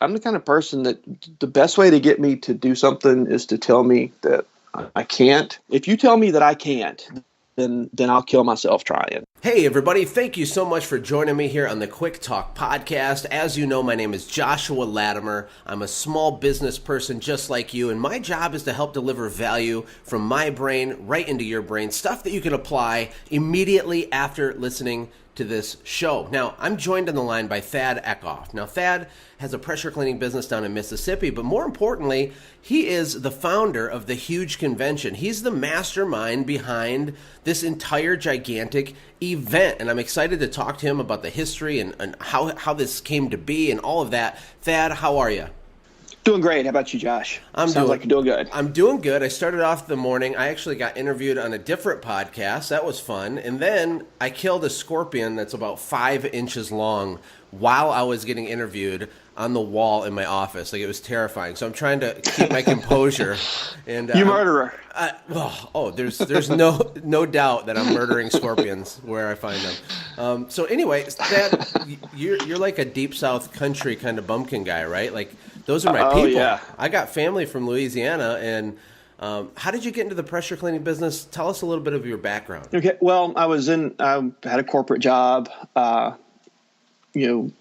I'm the kind of person that the best way to get me to do something is to tell me that I can't. If you tell me that I can't, then I'll kill myself trying. Hey everybody, thank you so much for joining me here on the Quick Talk podcast. As you know, my name is Joshua Latimer. I'm a small business person just like you, and my job is to help deliver value from my brain right into your brain, stuff that you can apply immediately after listening to this show. Now, I'm joined on the line by Thad Eckhoff. Now, Thad has a pressure cleaning business down in Mississippi, but more importantly, he is the founder of the Huge Convention. He's the mastermind behind this entire gigantic event, and I'm excited to talk to him about the history and how this came to be and all of that. Thad, how are you? Doing great. How about you, Josh? Sounds like you're doing good. I'm doing good. I started off the morning. I actually got interviewed on a different podcast. That was fun. And then I killed a scorpion that's about 5 inches long while I was getting interviewed on the wall in my office. Like, it was terrifying. So I'm trying to keep my composure. And you murderer. There's no doubt that I'm murdering scorpions where I find them. So anyway, Thad, you're like a deep South country kind of bumpkin guy, right? Like, those are my people. Yeah. I got family from Louisiana, and how did you get into the pressure cleaning business? Tell us a little bit of your background. Okay. Well, I had a corporate job.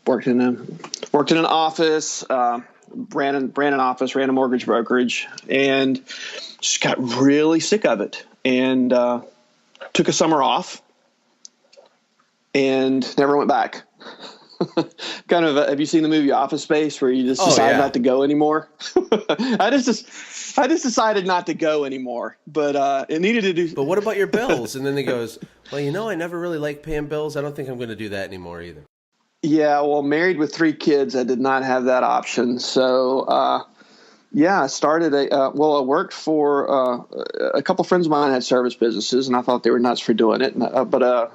Worked in an office. Ran an office. Ran a mortgage brokerage, and just got really sick of it, and took a summer off, and never went back. Kind of, have you seen the movie Office Space, where you just decide not to go anymore? I just decided not to go anymore, but it needed to do. But what about your bills? And then he goes, well, I never really liked paying bills. I don't think I'm going to do that anymore either. Yeah, well, married with 3 kids, I did not have that option. So, I started I worked for a couple friends of mine had service businesses, and I thought they were nuts for doing it. But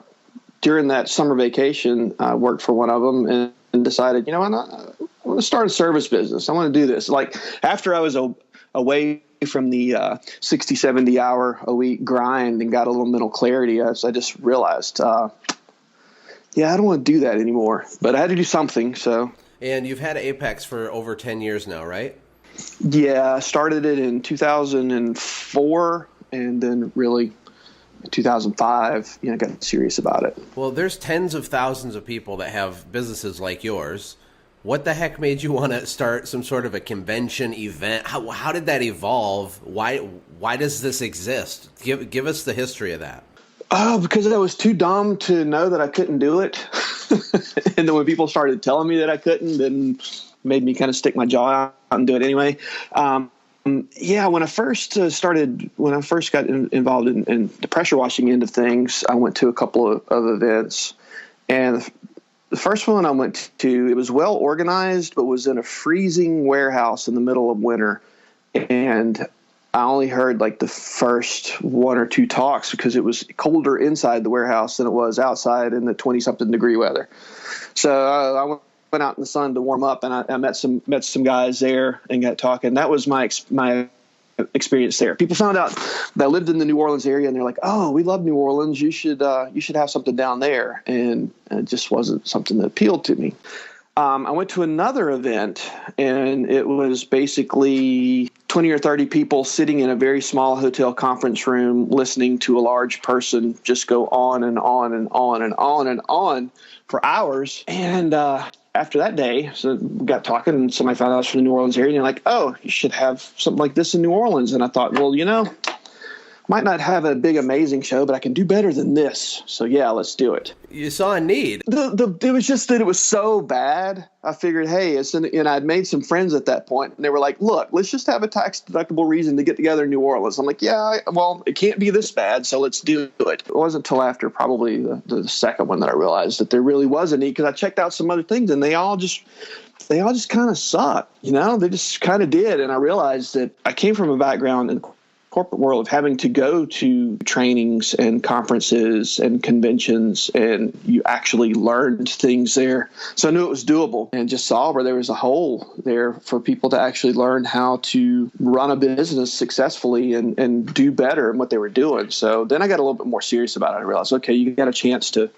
during that summer vacation, I worked for one of them and decided, I want to start a service business. I want to do this. Like, after I was away from the 60, 70 hour a week grind and got a little mental clarity, I just realized, I don't want to do that anymore. But I had to do something. So. And you've had Apex for over 10 years now, right? Yeah, I started it in 2004, and then really in 2005, got serious about it. Well, there's tens of thousands of people that have businesses like yours. What the heck made you want to start some sort of a convention event? How did that evolve? Why does this exist? Give us the history of that. Oh, because I was too dumb to know that I couldn't do it. And then when people started telling me that I couldn't, then made me kind of stick my jaw out and do it anyway. When I first got involved in the pressure washing end of things, I went to a couple of events. And the first one I went to, it was well organized, but was in a freezing warehouse in the middle of winter. And I only heard like the first 1 or 2 talks because it was colder inside the warehouse than it was outside in the 20-something degree weather. So I went out in the sun to warm up, and I met some guys there and got talking. That was my experience there. People found out that I lived in the New Orleans area, and they're like, "Oh, we love New Orleans. You should have something down there." And it just wasn't something that appealed to me. I went to another event, and it was basically 20 or 30 people sitting in a very small hotel conference room listening to a large person just go on and on and on and on and on for hours. And after that day, so we got talking, and somebody found out I was from the New Orleans area, and they're like, "Oh, you should have something like this in New Orleans." And I thought, well, might not have a big, amazing show, but I can do better than this. So yeah, let's do it. You saw a need. It was just that it was so bad. I figured, hey, and I'd made some friends at that point, and they were like, "Look, let's just have a tax-deductible reason to get together in New Orleans." I'm like, yeah, well, it can't be this bad, so let's do it. It wasn't until after probably the second one that I realized that there really was a need, because I checked out some other things, and they all just kind of sucked. They just kind of did. And I realized that I came from a background in corporate world of having to go to trainings and conferences and conventions, and you actually learned things there. So I knew it was doable, and just saw where there was a hole there for people to actually learn how to run a business successfully and do better in what they were doing. So then I got a little bit more serious about it. I realized, okay, you got a chance to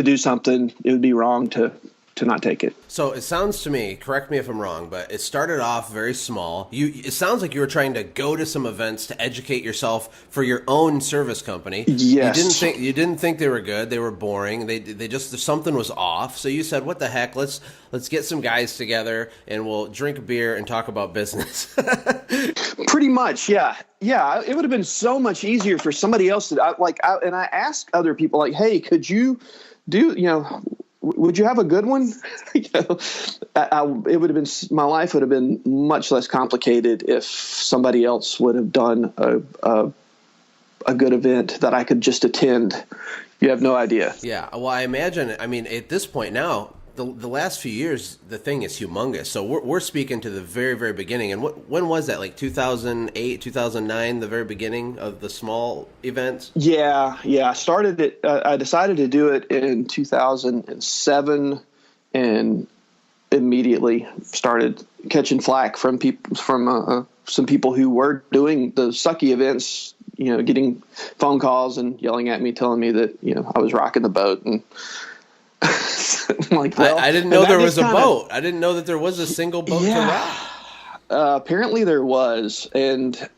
do something. It would be wrong to to not take it. So it sounds to me, correct me if I'm wrong, but it started off very small. It sounds like you were trying to go to some events to educate yourself for your own service company. Yes. You didn't think they were good. They were boring. They just, something was off. So you said, what the heck? Let's get some guys together and we'll drink a beer and talk about business. Pretty much, yeah. Yeah, it would have been so much easier for somebody else to and I asked other people, like, hey, could you do, would you have a good one? It would have been, my life would have been much less complicated if somebody else would have done a good event that I could just attend. You have no idea. Yeah. Well, I imagine, at this point now, the last few years, the thing is humongous. So we're speaking to the very, very beginning. And when was that? Like 2008, 2009, the very beginning of the small events? Yeah. I started it. I decided to do it in 2007 and immediately started catching flack from people, from some people who were doing the sucky events, getting phone calls and yelling at me, telling me that, I was rocking the boat. And like, well, I didn't know there was a boat. I didn't know that there was a single boat to rock. Apparently there was. And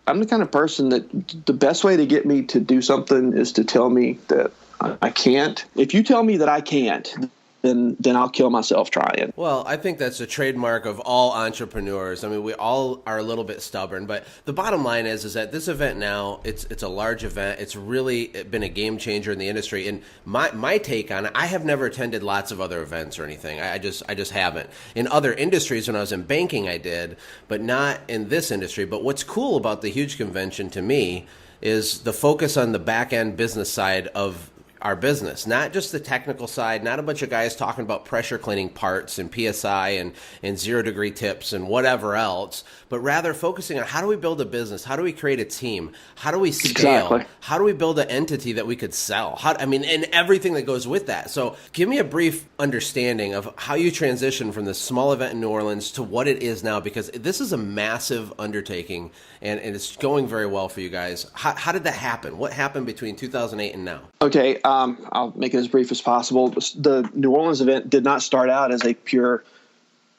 I'm the kind of person that the best way to get me to do something is to tell me that I can't. If you tell me that I can't, then I'll kill myself trying. Well, I think that's a trademark of all entrepreneurs. We all are a little bit stubborn, but the bottom line is that this event now, it's a large event. It's really been a game changer in the industry. And my take on it, I have never attended lots of other events or anything. I just haven't. In other industries, when I was in banking, I did, but not in this industry. But what's cool about the huge convention to me is the focus on the back end business side of our business, not just the technical side, not a bunch of guys talking about pressure cleaning parts and PSI and 0 degree tips and whatever else, but rather focusing on how do we build a business? How do we create a team? How do we scale? Exactly. How do we build an entity that we could sell? And everything that goes with that. So give me a brief understanding of how you transitioned from this small event in New Orleans to what it is now, because this is a massive undertaking and it's going very well for you guys. How did that happen? What happened between 2008 and now? Okay. I'll make it as brief as possible. The New Orleans event did not start out as a pure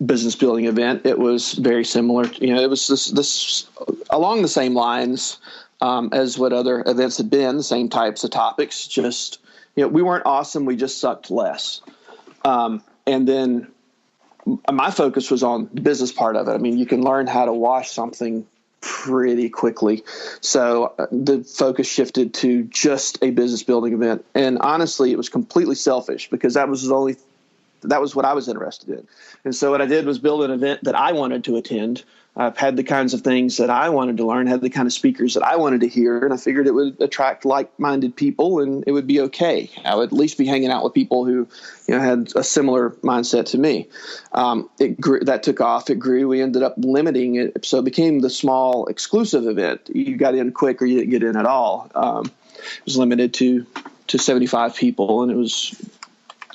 business building event. It was very similar. It was this along the same lines as what other events had been, the same types of topics. Just, we weren't awesome. We just sucked less. And then my focus was on the business part of it. You can learn how to wash something pretty quickly. So the focus shifted to just a business building event. And honestly, it was completely selfish because that was what I was interested in. And so what I did was build an event that I wanted to attend. I've had the kinds of things that I wanted to learn, had the kind of speakers that I wanted to hear, and I figured it would attract like-minded people and it would be okay. I would at least be hanging out with people who, had a similar mindset to me. It grew, that took off. It grew. We ended up limiting it, so it became the small exclusive event. You got in quick or you didn't get in at all. It was limited to 75 people, and it was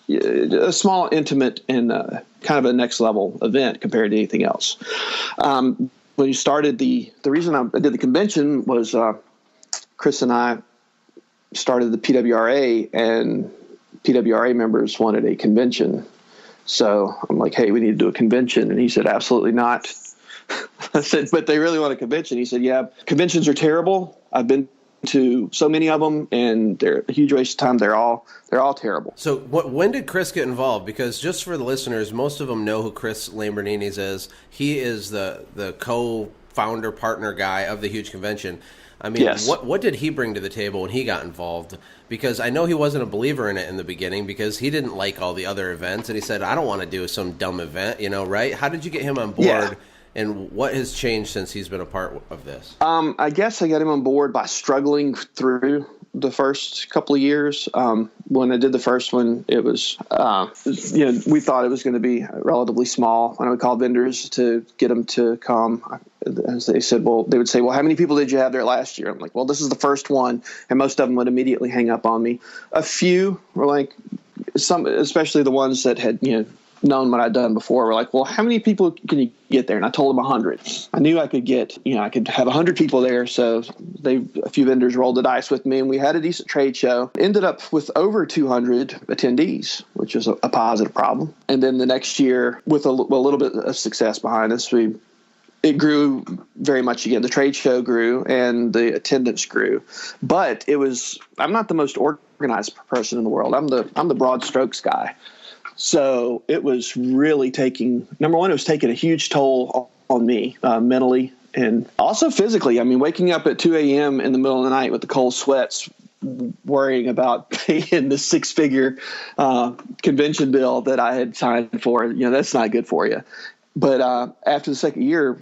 a small, intimate, and kind of a next level event compared to anything else. When you started the reason I did the convention was Chris and I started the PWRA, and PWRA members wanted a convention. So I'm like, hey, we need to do a convention. And he said, absolutely not. I said, but they really want a convention. He said, yeah, conventions are terrible. I've been to so many of them, and they're a huge waste of time. They're all terrible. So when did Chris get involved? Because just for the listeners, most of them know who Chris Lamborghini's is. He is the co-founder, partner guy of the huge convention. Yes. What did he bring to the table when he got involved? Because I know he wasn't a believer in it in the beginning because he didn't like all the other events, and he said, I don't want to do some dumb event, right? How did you get him on board? Yeah. And what has changed since he's been a part of this? I guess I got him on board by struggling through the first couple of years. When I did the first one, it was, we thought it was going to be relatively small. When I would call vendors to get them to come, as they said, they would say, well, how many people did you have there last year? I'm like, well, this is the first one. And most of them would immediately hang up on me. A few were like, some, especially the ones that had, known what I'd done before, were like, well, how many people can you get there? And I told them 100. I knew I could get, I could have 100 people there. So a few vendors rolled the dice with me, and we had a decent trade show. Ended up with over 200 attendees, which was a positive problem. And then the next year, with a little bit of success behind us, it grew very much again. The trade show grew and the attendance grew, but I'm not the most organized person in the world. I'm the broad strokes guy. So it was really number one, it was taking a huge toll on me mentally and also physically. I mean, waking up at 2 a.m. in the middle of the night with the cold sweats, worrying about paying the 6-figure convention bill that I had signed for, that's not good for you. But after the second year,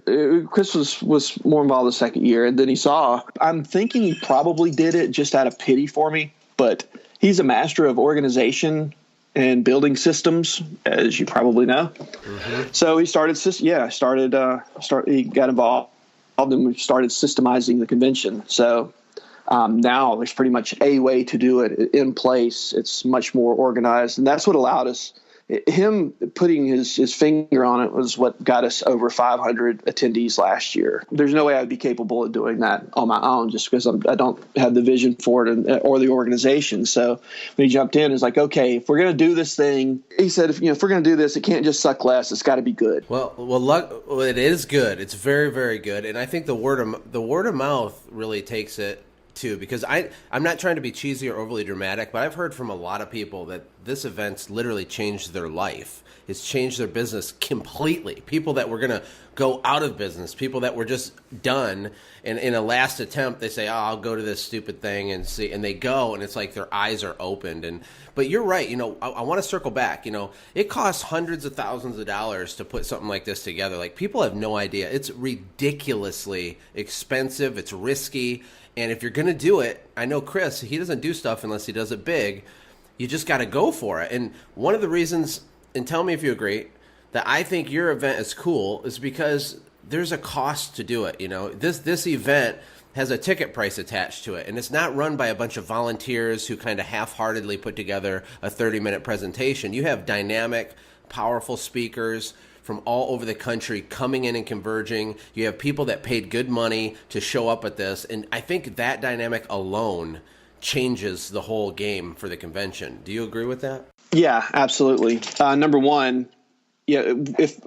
Chris was more involved the second year. And then I'm thinking he probably did it just out of pity for me. But he's a master of organization and building systems, as you probably know. Mm-hmm. So he he got involved and we started systemizing the convention. So now there's pretty much a way to do it in place. It's much more organized. And that's what allowed us. Him putting his finger on it was what got us over 500 attendees last year. There's no way I'd be capable of doing that on my own just because I don't have the vision for it or the organization. So when he jumped in, it's like, okay, if we're going to do this thing, he said, if we're going to do this, it can't just suck less. It's got to be good. Well, it is good. It's very, very good. And I think the word of mouth really takes it too, because I'm not trying to be cheesy or overly dramatic, but I've heard from a lot of people that this event's literally changed their life. It's changed their business completely. People that were going to go out of business, people that were just done, and in a last attempt, they say, oh, I'll go to this stupid thing and see, and they go, and it's like their eyes are opened. But you're right, I want to circle back. It costs hundreds of thousands of dollars to put something like this together. Like, people have no idea. It's ridiculously expensive. It's risky. And if you're going to do it, I know Chris, he doesn't do stuff unless he does it big. You just got to go for it. And one of the reasons, and tell me if you agree, that I think your event is cool is because there's a cost to do it. This event has a ticket price attached to it, and it's not run by a bunch of volunteers who kind of half-heartedly put together a 30-minute presentation. You have dynamic, powerful speakers from all over the country coming in and converging. You have people that paid good money to show up at this, and I think that dynamic alone changes the whole game for the convention. Do you agree with that? Yeah, absolutely. Number one, if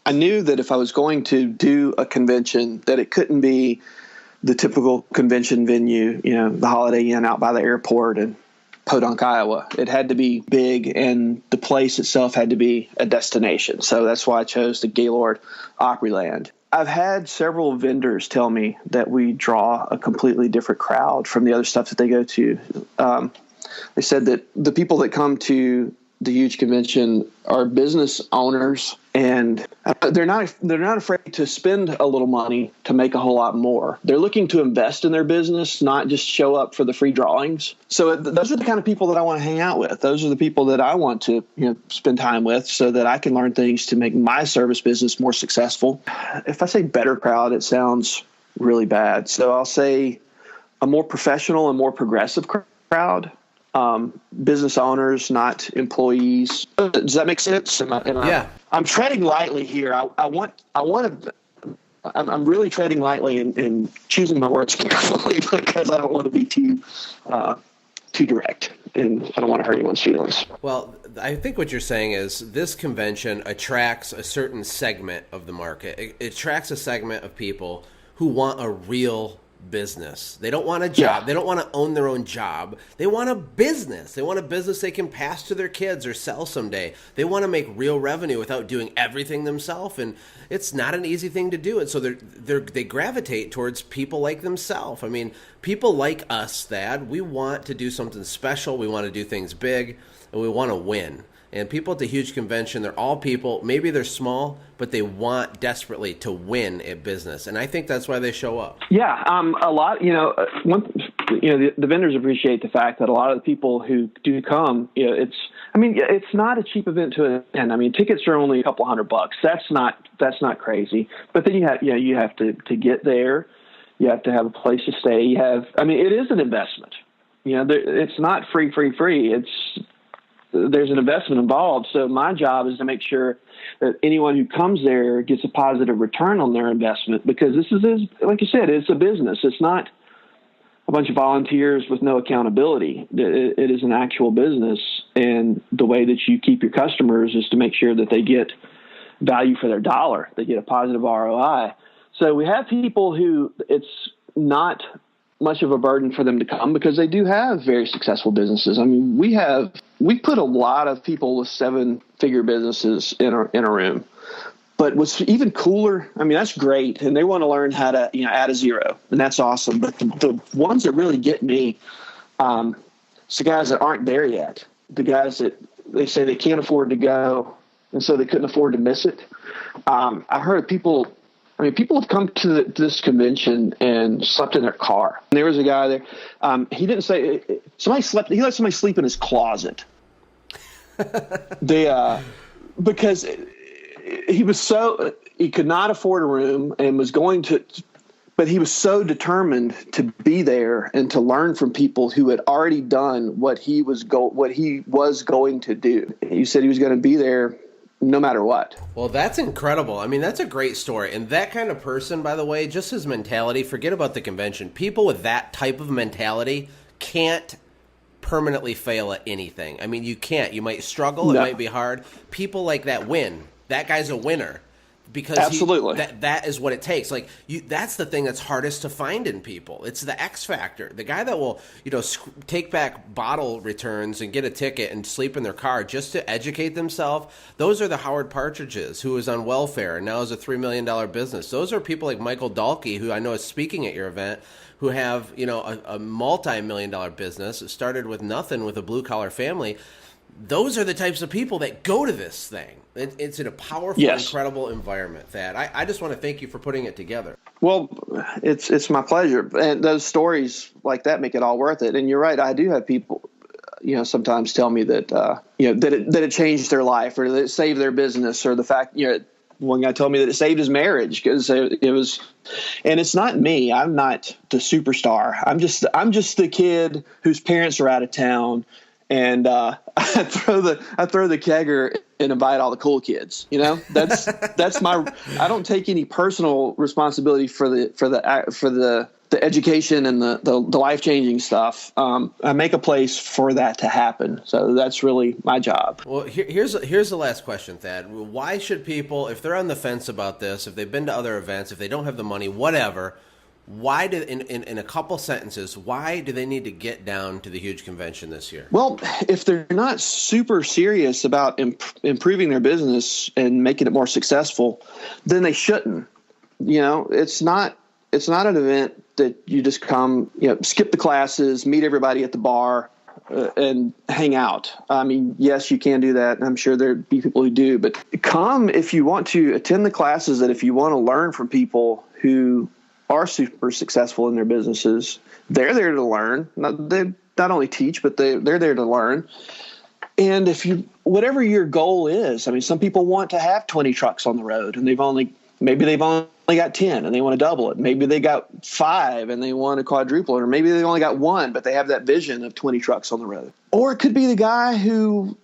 I knew that if I was going to do a convention, that it couldn't be the typical convention venue, the Holiday Inn out by the airport in Podunk, Iowa. It had to be big, and the place itself had to be a destination. So that's why I chose the Gaylord Opryland. I've had several vendors tell me that we draw a completely different crowd from the other stuff that they go to. They said that the people that come to the huge convention are business owners, and they're not afraid to spend a little money to make a whole lot more. They're looking to invest in their business, not just show up for the free drawings. So those are the kind of people that I want to hang out with. Those are the people that I want to spend time with, so that I can learn things to make my service business more successful. If I say better crowd, it sounds really bad. So I'll say a more professional and more progressive crowd. Business owners, not employees. Does that make sense? Yeah. I'm treading lightly here. I'm really treading lightly and choosing my words carefully because I don't want to be too direct, and I don't want to hurt anyone's feelings. Well, I think what you're saying is this convention attracts a certain segment of the market. It attracts a segment of people who want a real business. They don't want a job. Yeah. They don't want to own their own job. They want a business. They want a business they can pass to their kids or sell someday. They want to make real revenue without doing everything themselves, and it's not an easy thing to do. And so they gravitate towards people like themselves. I mean, people like us, Thad, we want to do something special. We want to do things big, and we want to win. And people at the huge convention, they're all people, maybe they're small, but they want desperately to win at business. And I think that's why they show up. Yeah, a lot, the vendors appreciate the fact that a lot of the people who do come, it's not a cheap event to attend. I mean, tickets are only a couple $100. That's not crazy. But then you have to get there. You have to have a place to stay. It is an investment. It's not free. there's an investment involved. So my job is to make sure that anyone who comes there gets a positive return on their investment, because this is, like you said, it's a business. It's not a bunch of volunteers with no accountability. It is an actual business. And the way that you keep your customers is to make sure that they get value for their dollar. They get a positive ROI. So we have people who it's not much of a burden for them to come because they do have very successful businesses. I mean, we put a lot of people with 7-figure businesses in a room. But what's even cooler, I mean, that's great, and they want to learn how to, add a zero, and that's awesome. But the ones that really get me, it's the guys that aren't there yet, the guys that they say they can't afford to go, and so they couldn't afford to miss it. I heard people have come to this convention and slept in their car. And there was a guy there. He didn't say he let somebody sleep in his closet. Because he could not afford a room and was going to, but he was so determined to be there and to learn from people who had already done what he was going to do. He said he was going to be there no matter what. Well, that's incredible. I mean, that's a great story. And that kind of person, by the way, just his mentality, forget about the convention. People with that type of mentality can't permanently fail at anything. I mean, you can't. You might struggle. No. It might be hard. People like that win. That guy's a winner. Because absolutely, that is what it takes. Like that's the thing that's hardest to find in people. It's the X factor. The guy that will, take back bottle returns and get a ticket and sleep in their car just to educate themselves. Those are the Howard Partridges, who is on welfare and now is a $3 million business. Those are people like Michael Dahlke, who I know is speaking at your event, who have a multi-million-dollar business. It started with nothing with a blue collar family. Those are the types of people that go to this thing. It's in a powerful, yes, incredible environment, Thad. I just want to thank you for putting it together. Well, it's my pleasure. And those stories like that make it all worth it. And you're right. I do have people, sometimes tell me that, that it changed their life or that it saved their business, or the fact, one guy told me that it saved his marriage because it was, and it's not me. I'm not the superstar. I'm just the kid whose parents are out of town. And I throw the kegger and invite all the cool kids. That's my. I don't take any personal responsibility for the education and the life-changing stuff. I make a place for that to happen. So that's really my job. Well, here's the last question, Thad. Why should people, if they're on the fence about this, if they've been to other events, if they don't have the money, whatever, why do in a couple sentences, why do they need to get down to the huge convention this year? Well, if they're not super serious about improving their business and making it more successful, then they shouldn't. It's not an event that you just come, skip the classes, meet everybody at the bar, and hang out. I mean, yes, you can do that, and I'm sure there'd be people who do, but come if you want to attend the classes, that if you want to learn from people who are super successful in their businesses. They're there to learn. They not only teach, but they're there to learn. And whatever your goal is, I mean, some people want to have 20 trucks on the road, and maybe they've only got 10 and they want to double it. Maybe they got 5 and they want to quadruple it, or maybe they only got 1, but they have that vision of 20 trucks on the road. Or it could be the guy who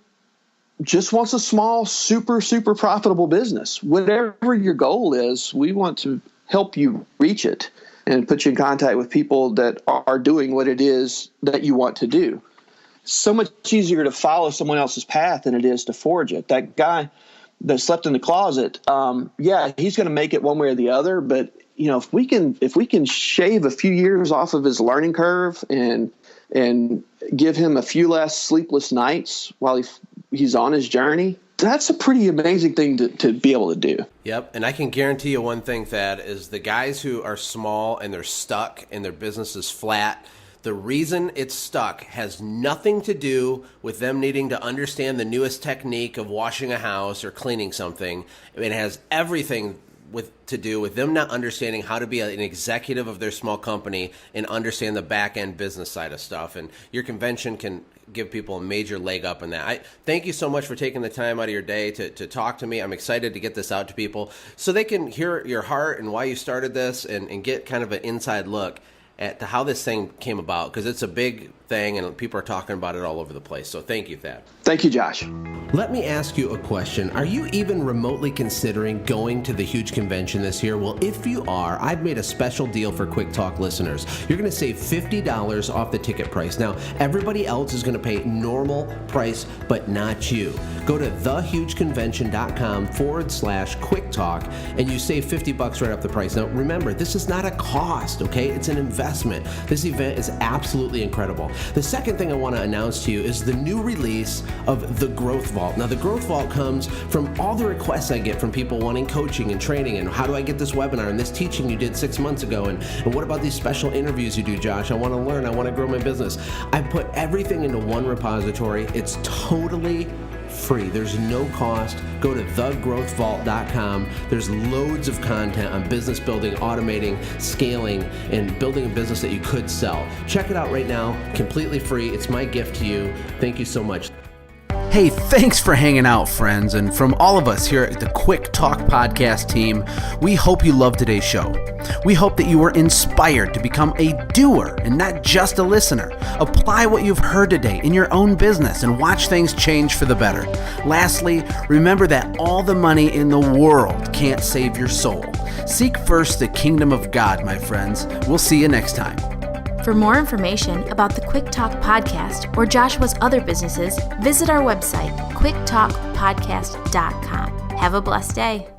just wants a small, super, super profitable business. Whatever your goal is, we want to help you reach it and put you in contact with people that are doing what it is that you want to do. So much easier to follow someone else's path than it is to forge it. That guy that slept in the closet, he's going to make it one way or the other. But if we can shave a few years off of his learning curve and give him a few less sleepless nights while he's on his journey, that's a pretty amazing thing to be able to do. Yep, and I can guarantee you one thing, Thad, is the guys who are small and they're stuck and their business is flat, the reason it's stuck has nothing to do with them needing to understand the newest technique of washing a house or cleaning something. It has everything to do with them not understanding how to be an executive of their small company and understand the back-end business side of stuff. And your convention can give people a major leg up in that. I thank you so much for taking the time out of your day to talk to me. I'm excited to get this out to people so they can hear your heart and why you started this and get kind of an inside look. at how this thing came about, because it's a big thing and people are talking about it all over the place. So thank you, Thad. Thank you, Josh. Let me ask you a question. Are you even remotely considering going to the huge convention this year? Well, if you are, I've made a special deal for Quick Talk listeners. You're going to save $50 off the ticket price. Now, everybody else is going to pay normal price, but not you. Go to thehugeconvention.com/Quick Talk and you save $50 right off the price. Now, remember, this is not a cost, okay? It's an investment. This event is absolutely incredible. The second thing I want to announce to you is the new release of the Growth Vault. Now, the Growth Vault comes from all the requests I get from people wanting coaching and training, and how do I get this webinar and this teaching you did 6 months ago, and what about these special interviews you do, Josh? I want to learn. I want to grow my business. I put everything into one repository. It's totally free. There's no cost. Go to thegrowthvault.com. There's loads of content on business building, automating, scaling, and building a business that you could sell. Check it out right now, completely free. It's my gift to you. Thank you so much. Hey, thanks for hanging out, friends. And from all of us here at the Quick Talk podcast team, we hope you loved today's show. We hope that you were inspired to become a doer and not just a listener. Apply what you've heard today in your own business and watch things change for the better. Lastly, remember that all the money in the world can't save your soul. Seek first the kingdom of God, my friends. We'll see you next time. For more information about the Quick Talk podcast or Joshua's other businesses, visit our website, quicktalkpodcast.com. Have a blessed day.